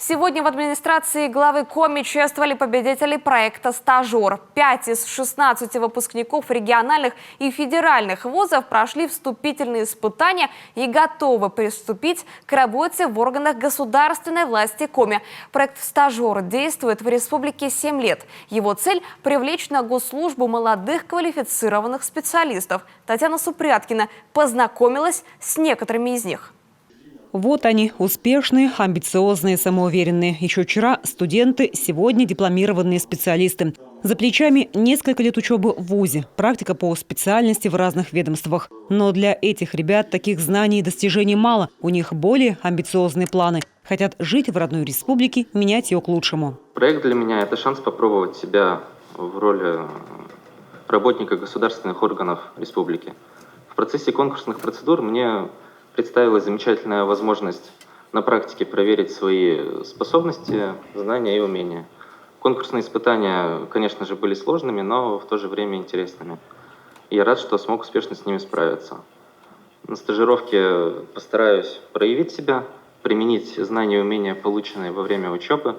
Сегодня в администрации главы Коми чествовали победителей проекта «Стажер». 5 из 16 выпускников региональных и федеральных вузов прошли вступительные испытания и готовы приступить к работе в органах государственной власти Коми. Проект «Стажер» действует в республике 7 лет. Его цель – привлечь на госслужбу молодых квалифицированных специалистов. Татьяна Супряткина познакомилась с некоторыми из них. Вот они, успешные, амбициозные, самоуверенные. Еще вчера студенты, сегодня дипломированные специалисты. За плечами несколько лет учебы в вузе, практика по специальности в разных ведомствах. Но для этих ребят таких знаний и достижений мало. У них более амбициозные планы. Хотят жить в родной республике, менять ее к лучшему. Проект для меня – это шанс попробовать себя в роли работника государственных органов республики. В процессе конкурсных процедур мне представилась замечательная возможность на практике проверить свои способности, знания и умения. Конкурсные испытания, конечно же, были сложными, но в то же время интересными. И я рад, что смог успешно с ними справиться. На стажировке постараюсь проявить себя, применить знания и умения, полученные во время учебы.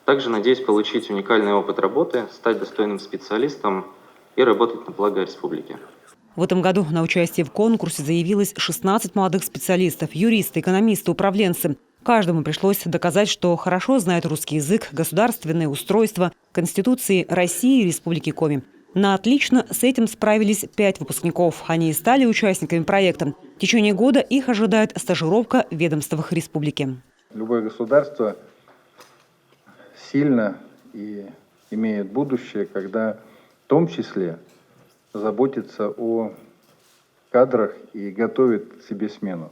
Также надеюсь получить уникальный опыт работы, стать достойным специалистом и работать на благо республики. В этом году на участие в конкурсе заявилось 16 молодых специалистов – юристы, экономисты, управленцы. Каждому пришлось доказать, что хорошо знает русский язык, государственное устройство, Конституции России и Республики Коми. На отлично с этим справились 5 выпускников. Они и стали участниками проекта. В течение года их ожидает стажировка в ведомствах республики. Любое государство сильно и имеет будущее, когда в том числе заботится о кадрах и готовит себе смену.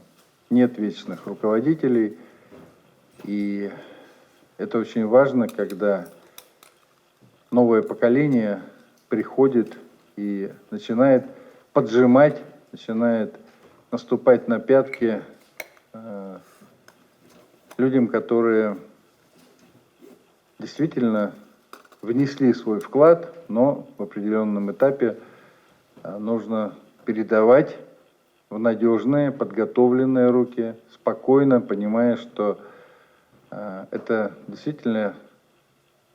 Нет вечных руководителей, и это очень важно, когда новое поколение приходит и начинает поджимать, начинает наступать на пятки людям, которые действительно внесли свой вклад, но в определенном этапе нужно передавать в надежные, подготовленные руки, спокойно, понимая, что это действительно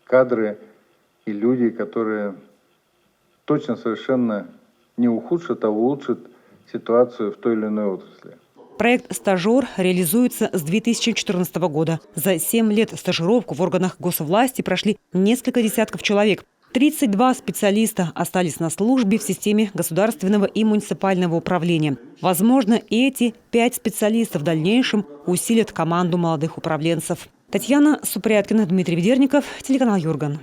кадры и люди, которые точно совершенно не ухудшат, а улучшат ситуацию в той или иной отрасли. Проект «Стажер» реализуется с 2014 года. За 7 лет стажировку в органах госвласти прошли несколько десятков человек. 32 специалиста остались на службе в системе государственного и муниципального управления. Возможно, эти 5 специалистов в дальнейшем усилят команду молодых управленцев. Татьяна Супряткина, Дмитрий Ведерников, телеканал Юрган.